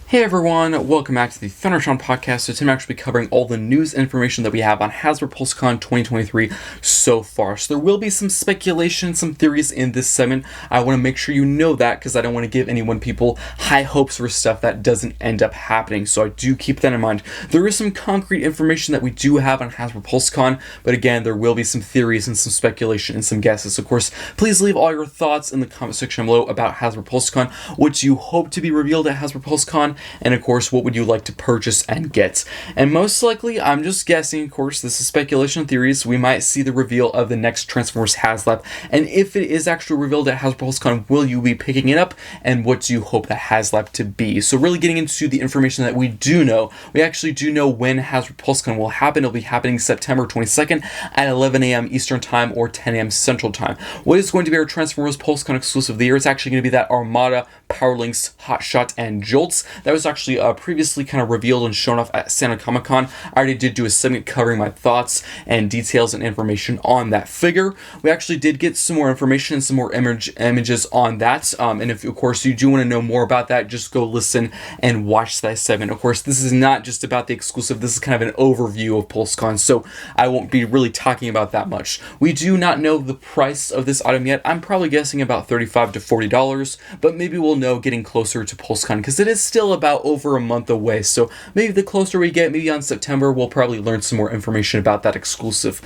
Hey everyone, welcome back to the Thundertron podcast. So today I'm actually covering all the news information that we have on Hasbro Pulse Con 2023 so far. So there will be some speculation, some theories in this segment. I want to make sure you know that because I don't want to give people high hopes for stuff that doesn't end up happening. So I do keep that in mind. There is some concrete information that we do have on Hasbro Pulse Con, but again, there will be some theories and some speculation and some guesses. Of course, please leave all your thoughts in the comment section below about Hasbro Pulse Con, what you hope to be revealed at Hasbro Pulse Con, and of course, what would you like to purchase and get? And most likely, I'm just guessing, of course, this is speculation and theories, we might see the reveal of the next Transformers Haslab. And if it is actually revealed at Hasbro Pulse Con, will you be picking it up? And what do you hope that Haslab to be? So really getting into the information that we do know, we actually do know when Hasbro Pulse Con will happen. It'll be happening September 22nd at 11 a.m. Eastern Time or 10 a.m. Central Time. What is going to be our Transformers Pulse Con exclusive of the year? It's actually going to be that Armada, Power Links, Hotshot, and Jolts. That was actually previously kind of revealed and shown off at Santa Comic-Con. I already did do a segment covering my thoughts and details and information on that figure. We actually did get some more information and some more images on that. And if, of course, you do want to know more about that, just go listen and watch that segment. Of course, this is not just about the exclusive. This is kind of an overview of PulseCon, so I won't be really talking about that much. We do not know the price of this item yet. I'm probably guessing about $35 to $40, but maybe we'll know getting closer to PulseCon because it is still about over a month away. So maybe the closer we get, maybe on September, we'll probably learn some more information about that exclusive.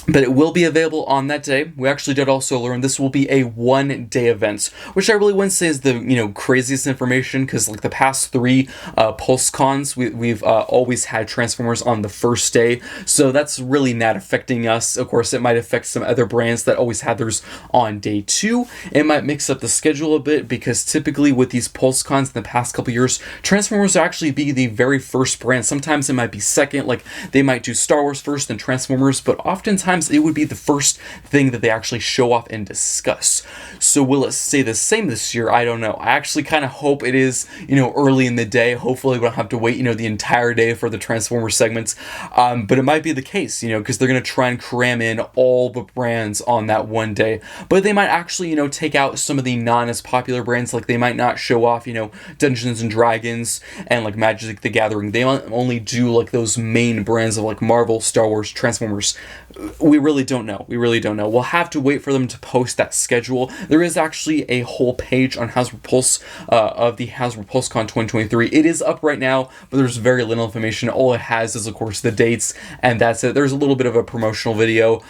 But it will be available on that day. We actually did also learn this will be a one-day event, which I really wouldn't say is the craziest information because like the past three Pulse Cons, we've always had Transformers on the first day, so that's really not affecting us. Of course, it might affect some other brands that always had theirs on day two. It might mix up the schedule a bit because typically with these Pulse Cons in the past couple years, Transformers will actually be the very first brand. Sometimes it might be second, like they might do Star Wars first and Transformers, but oftentimes it would be the first thing that they actually show off and discuss. So will it stay the same this year? I don't know. I actually kind of hope it is, early in the day. Hopefully we don't have to wait, the entire day for the Transformers segments. But it might be the case, because they're going to try and cram in all the brands on that one day. But they might actually, take out some of the non as popular brands. Like they might not show off, Dungeons and Dragons and like Magic the Gathering. They might only do like those main brands of like Marvel, Star Wars, Transformers. We really don't know. We'll have to wait for them to post that schedule. There is actually a whole page on Hasbro Pulse of the Hasbro Pulse Con 2023. It is up right now, but there's very little information. All it has is, of course, the dates, and that's it. There's a little bit of a promotional video.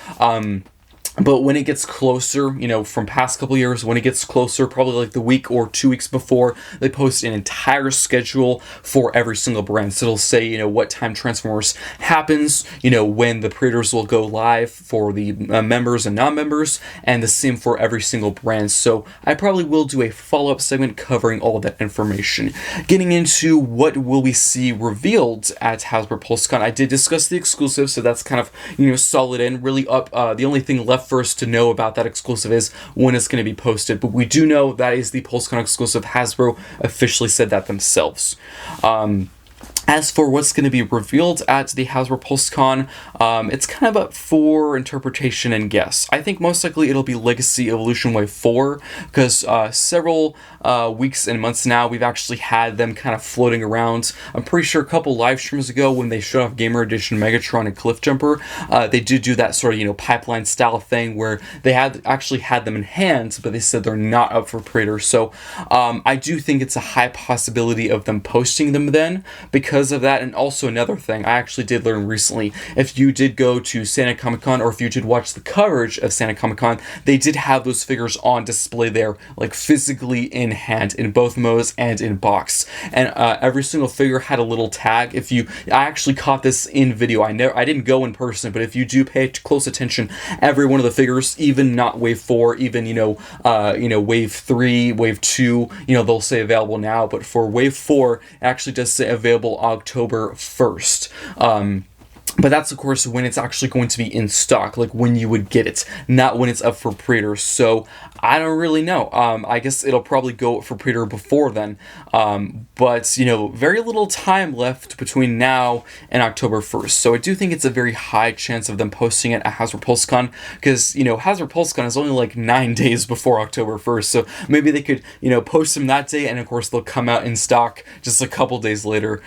But when it gets closer, from past couple years, when it gets closer, probably like the week or 2 weeks before, they post an entire schedule for every single brand. So it'll say, what time Transformers happens, when the pre-orders will go live for the members and non-members, and the same for every single brand. So I probably will do a follow-up segment covering all of that information. Getting into what will we see revealed at Hasbro PulseCon, I did discuss the exclusive, so that's kind of, solid and really up. The only thing left for us to know about that exclusive is when it's going to be posted, but we do know that is the PulseCon exclusive. Hasbro officially said that themselves. As for what's going to be revealed at the Hasbro Pulse Con, it's kind of up for interpretation and guess. I think most likely it'll be Legacy Evolution Wave 4, because several weeks and months now, we've actually had them kind of floating around. I'm pretty sure a couple live streams ago when they showed off Gamer Edition Megatron and Cliffjumper, they did do that sort of, pipeline style thing where they actually had them in hand, but they said they're not up for pre-order. So I do think it's a high possibility of them posting them then, because of that. And also another thing I actually did learn recently, if you did go to Santa Comic-Con or if you did watch the coverage of Santa Comic-Con, they did have those figures on display there, like physically in hand, in both modes and in box. And every single figure had a little tag. I actually caught this in video. I didn't go in person, but if you do pay close attention, every one of the figures, even not Wave 4, even Wave 3, Wave 2, they'll say available now, but for Wave 4, it actually does say available October 1st. But that's, of course, when it's actually going to be in stock, like when you would get it, not when it's up for pre-order. So I don't really know. I guess it'll probably go for pre-order before then. But, you know, very little time left between now and October 1st. So I do think it's a very high chance of them posting it at Hasbro Pulse Con, because, you know, Hasbro Pulse Con is only like 9 days before October 1st. So maybe they could, you know, post them that day, and of course they'll come out in stock just a couple days later.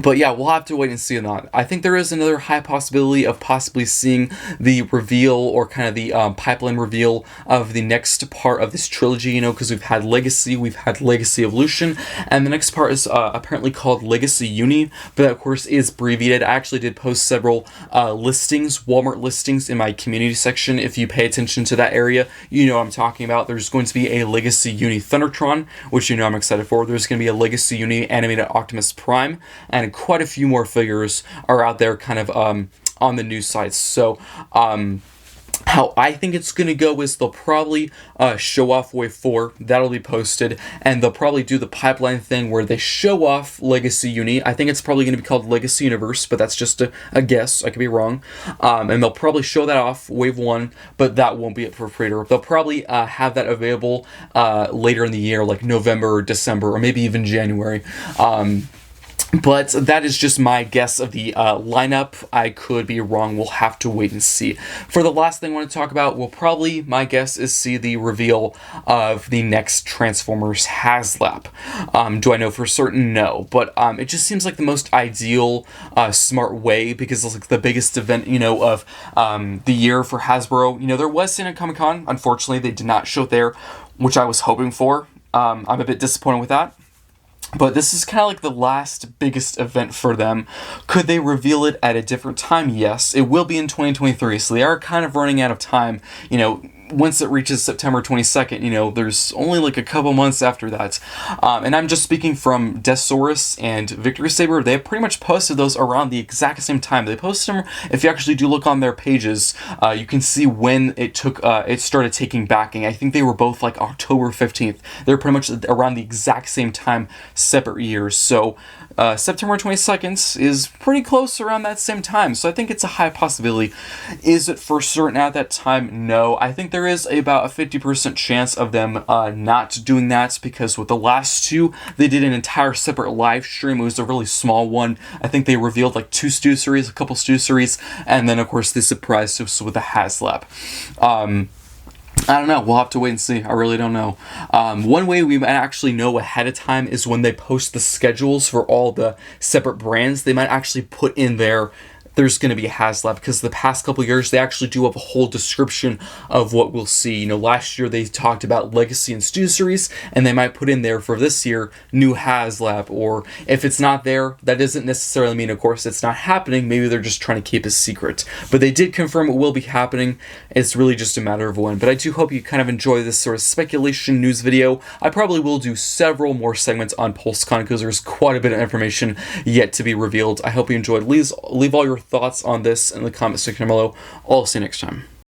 But yeah, we'll have to wait and see on that. I think there is another high possibility of possibly seeing the reveal, or kind of the pipeline reveal of the next part of this trilogy, you know, because we've had Legacy, we've had Legacy Evolution, and the next part is apparently called Legacy Uni, but that, of course, is abbreviated. I actually did post several listings, Walmart listings, in my community section. If you pay attention to that area, you know what I'm talking about. There's going to be a Legacy Uni Thundertron, which you know I'm excited for. There's going to be a Legacy Uni animated Optimus Prime, and quite a few more figures are out there kind of on the news sites. So how I think it's going to go is they'll probably show off Wave 4. That'll be posted. And they'll probably do the pipeline thing where they show off Legacy Uni. I think it's probably going to be called Legacy Universe, but that's just a guess. I could be wrong. And they'll probably show that off, Wave 1, but that won't be it for pre-order. They'll probably have that available later in the year, like November or December, or maybe even January. But that is just my guess of the lineup. I could be wrong. We'll have to wait and see. For the last thing I want to talk about, we'll probably, my guess is, see the reveal of the next Transformers Haslab. Do I know for certain? No. But it just seems like the most ideal, smart way, because it's like the biggest event, you know, of the year for Hasbro. You know, there was San Diego Comic-Con. Unfortunately, they did not show it there, which I was hoping for. I'm a bit disappointed with that. But this is kind of like the last biggest event for them. Could they reveal it at a different time? Yes. It will be in 2023, so they are kind of running out of time. You know, once it reaches September 22nd, you know, there's only like a couple months after that. And I'm just speaking from Desaurus and Victory Saber. They have pretty much posted those around the exact same time. They posted them, if you actually do look on their pages, you can see when it started taking backing. I think they were both like October 15th. They're pretty much around the exact same time, separate years. So September 22nd is pretty close around that same time. So I think it's a high possibility. Is it for certain at that time? No. I think there is about a 50% chance of them not doing that, because with the last two, they did an entire separate live stream. It was a really small one. I think they revealed like a couple Stu series, and then of course they surprised us with the Haslab. I don't know. We'll have to wait and see. I really don't know. One way we might actually know ahead of time is when they post the schedules for all the separate brands. They might actually put in there, there's going to be a Haslab, because the past couple years they actually do have a whole description of what we'll see. You know, last year they talked about Legacy and Stu series, and they might put in there for this year new Haslab. Or if it's not there, that doesn't necessarily mean, of course, it's not happening. Maybe they're just trying to keep a secret. But they did confirm it will be happening. It's really just a matter of when. But I do hope you kind of enjoy this sort of speculation news video. I probably will do several more segments on PulseCon, because there's quite a bit of information yet to be revealed. I hope you enjoyed. Leave all your thoughts on this in the comment section below. I'll see you next time.